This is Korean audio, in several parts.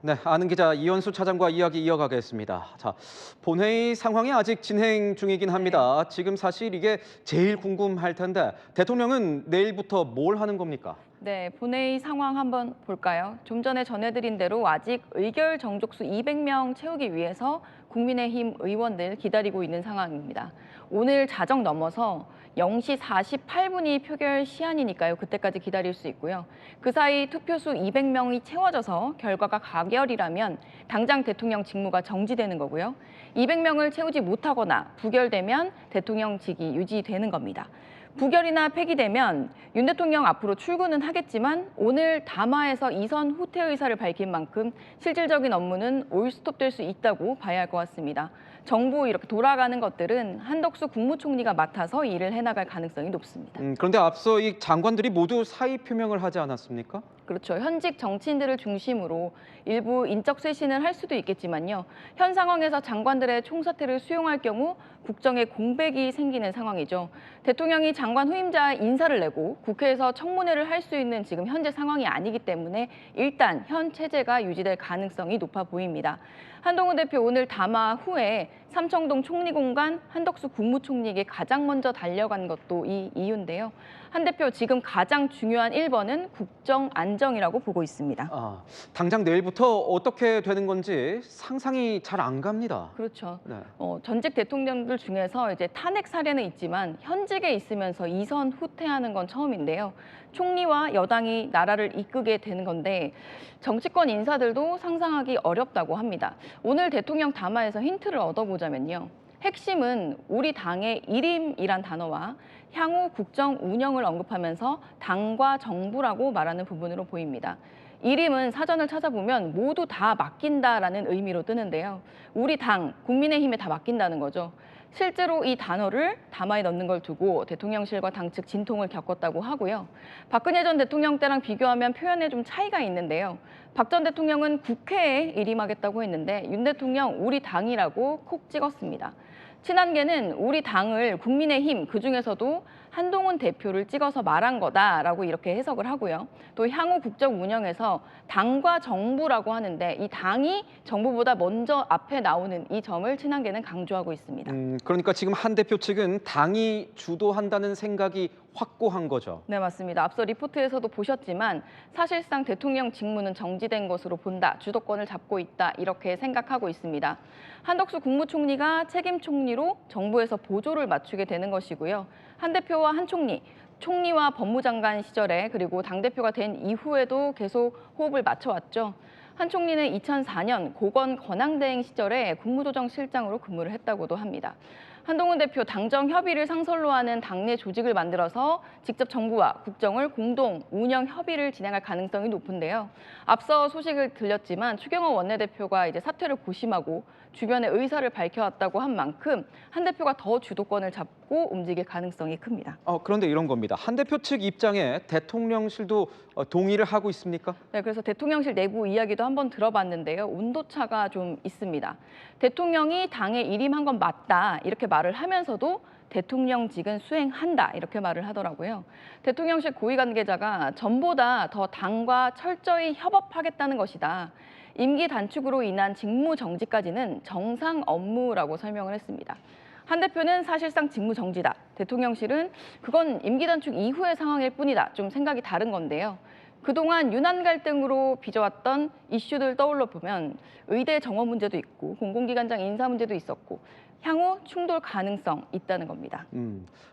네, 아는 기자 이현수 차장과 이야기 이어가겠습니다. 자, 본회의 상황이 아직 진행 중이긴 합니다. 지금 사실 이게 제일 궁금할 텐데 대통령은 내일부터 뭘 하는 겁니까? 네, 본회의 상황 한번 볼까요? 좀 전에 전해드린 대로 아직 의결 정족수 200명 채우기 위해서 국민의힘 의원들 기다리고 있는 상황입니다. 오늘 자정 넘어서 0시 48분이 표결 시한이니까요. 그때까지 기다릴 수 있고요. 그 사이 투표수 200명이 채워져서 결과가 가결이라면 당장 대통령 직무가 정지되는 거고요. 200명을 채우지 못하거나 부결되면 대통령직이 유지되는 겁니다. 부결이나 폐기되면 윤 대통령 앞으로 출근은 하겠지만 오늘 담화에서 이선 후퇴 의사를 밝힌 만큼 실질적인 업무는 올스톱될 수 있다고 봐야 할 것 같습니다. 정부 이렇게 돌아가는 것들은 한덕수 국무총리가 맡아서 일을 해나갈 가능성이 높습니다. 그런데 앞서 이 장관들이 모두 사의 표명을 하지 않았습니까? 그렇죠. 현직 정치인들을 중심으로 일부 인적 쇄신을 할 수도 있겠지만요. 현 상황에서 장관들의 총사퇴를 수용할 경우 국정에 공백이 생기는 상황이죠. 대통령이 장관 후임자 인사를 내고 국회에서 청문회를 할 수 있는 지금 현재 상황이 아니기 때문에 일단 현 체제가 유지될 가능성이 높아 보입니다. 한동훈 대표 오늘 담화 후에 삼청동 총리공간 한덕수 국무총리에게 가장 먼저 달려간 것도 이 이유인데요. 한 대표 지금 가장 중요한 1번은 국정 안정이라고 보고 있습니다. 당장 내일부터 어떻게 되는 건지 상상이 잘 안 갑니다. 그렇죠. 네. 전직 대통령들 중에서 이제 탄핵 사례는 있지만 현직에 있으면서 이선 후퇴하는 건 처음인데요. 총리와 여당이 나라를 이끄게 되는 건데 정치권 인사들도 상상하기 어렵다고 합니다. 오늘 대통령 담화에서 힌트를 얻어보자면요. 핵심은 우리 당의 일임이란 단어와 향후 국정 운영을 언급하면서 당과 정부라고 말하는 부분으로 보입니다. 일임은 사전을 찾아보면 모두 다 맡긴다라는 의미로 뜨는데요. 우리 당, 국민의힘에 다 맡긴다는 거죠. 실제로 이 단어를 담화에 넣는 걸 두고 대통령실과 당 측 진통을 겪었다고 하고요. 박근혜 전 대통령 때랑 비교하면 표현에 좀 차이가 있는데요. 박 전 대통령은 국회에 일임하겠다고 했는데 윤 대통령 우리 당이라고 콕 찍었습니다. 친한계는 우리 당을 국민의힘 그중에서도 한동훈 대표를 찍어서 말한 거다라고 이렇게 해석을 하고요. 또 향후 국정 운영에서 당과 정부라고 하는데 이 당이 정부보다 먼저 앞에 나오는 이 점을 친한계는 강조하고 있습니다. 그러니까 지금 한 대표 측은 당이 주도한다는 생각이 확고한 거죠. 네, 맞습니다. 앞서 리포트에서도 보셨지만 사실상 대통령 직무는 정지된 것으로 본다. 주도권을 잡고 있다. 이렇게 생각하고 있습니다. 한덕수 국무총리가 책임 총리로 정부에서 보조를 맞추게 되는 것이고요. 한 대표와 한 총리, 총리와 법무장관 시절에 그리고 당대표가 된 이후에도 계속 호흡을 맞춰왔죠. 한 총리는 2004년 고건 권한대행 시절에 국무조정실장으로 근무를 했다고도 합니다. 한동훈 대표 당정 협의를 상설로 하는 당내 조직을 만들어서 직접 정부와 국정을 공동 운영 협의를 진행할 가능성이 높은데요. 앞서 소식을 들렸지만 추경호 원내대표가 이제 사퇴를 고심하고 주변의 의사를 밝혀왔다고 한 만큼 한 대표가 더 주도권을 잡고 움직일 가능성이 큽니다. 그런데 이런 겁니다. 한 대표 측 입장에 대통령실도 동의를 하고 있습니까? 네, 그래서 대통령실 내부 이야기도 한번 들어봤는데요. 온도차가 좀 있습니다. 대통령이 당에 일임한 건 맞다 이렇게 말을 하면서도 대통령직은 수행한다 이렇게 말을 하더라고요. 대통령실 고위 관계자가 전보다 더 당과 철저히 협업하겠다는 것이다. 임기 단축으로 인한 직무 정지까지는 정상 업무라고 설명을 했습니다. 한 대표는 사실상 직무 정지다. 대통령실은 그건 임기 단축 이후의 상황일 뿐이다. 좀 생각이 다른 건데요. 그동안 유난 갈등으로 빚어왔던 이슈들 떠올려 보면 의대 정원 문제도 있고 공공기관장 인사 문제도 있었고 향후 충돌 가능성 있다는 겁니다.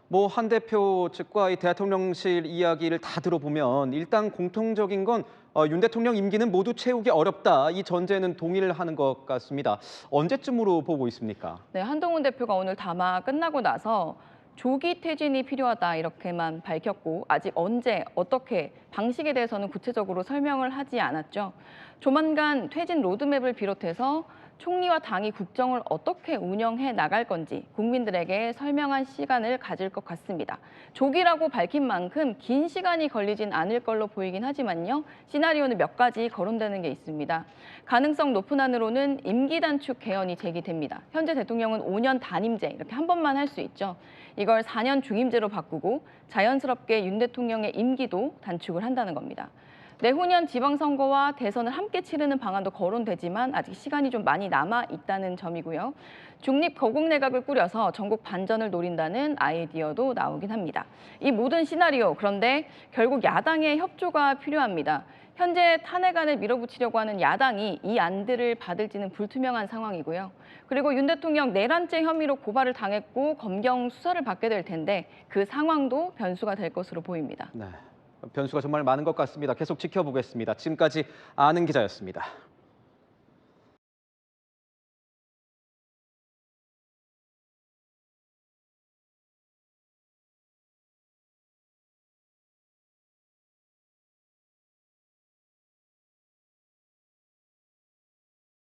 뭐 한 대표 측과 이 대통령실 이야기를 다 들어보면 일단 공통적인 건 윤 대통령 임기는 모두 채우기 어렵다. 이 전제는 동의를 하는 것 같습니다. 언제쯤으로 보고 있습니까? 네, 한동훈 대표가 오늘 담화 끝나고 나서 조기 퇴진이 필요하다 이렇게만 밝혔고 아직 언제 어떻게 방식에 대해서는 구체적으로 설명을 하지 않았죠. 조만간 퇴진 로드맵을 비롯해서 총리와 당이 국정을 어떻게 운영해 나갈 건지 국민들에게 설명한 시간을 가질 것 같습니다. 조기라고 밝힌 만큼 긴 시간이 걸리진 않을 걸로 보이긴 하지만요. 시나리오는 몇 가지 거론되는 게 있습니다. 가능성 높은 안으로는 임기 단축 개헌이 제기됩니다. 현재 대통령은 5년 단임제 이렇게 한 번만 할 수 있죠. 이걸 4년 중임제로 바꾸고 자연스럽게 윤 대통령의 임기도 단축을 한다는 겁니다. 내후년 지방선거와 대선을 함께 치르는 방안도 거론되지만 아직 시간이 좀 많이 남아 있다는 점이고요. 중립 거국 내각을 꾸려서 전국 반전을 노린다는 아이디어도 나오긴 합니다. 이 모든 시나리오, 그런데 결국 야당의 협조가 필요합니다. 현재 탄핵안을 밀어붙이려고 하는 야당이 이 안들을 받을지는 불투명한 상황이고요. 그리고 윤 대통령 내란죄 혐의로 고발을 당했고 검경 수사를 받게 될 텐데 그 상황도 변수가 될 것으로 보입니다. 네, 변수가 정말 많은 것 같습니다. 계속 지켜보겠습니다. 지금까지 아는 기자였습니다.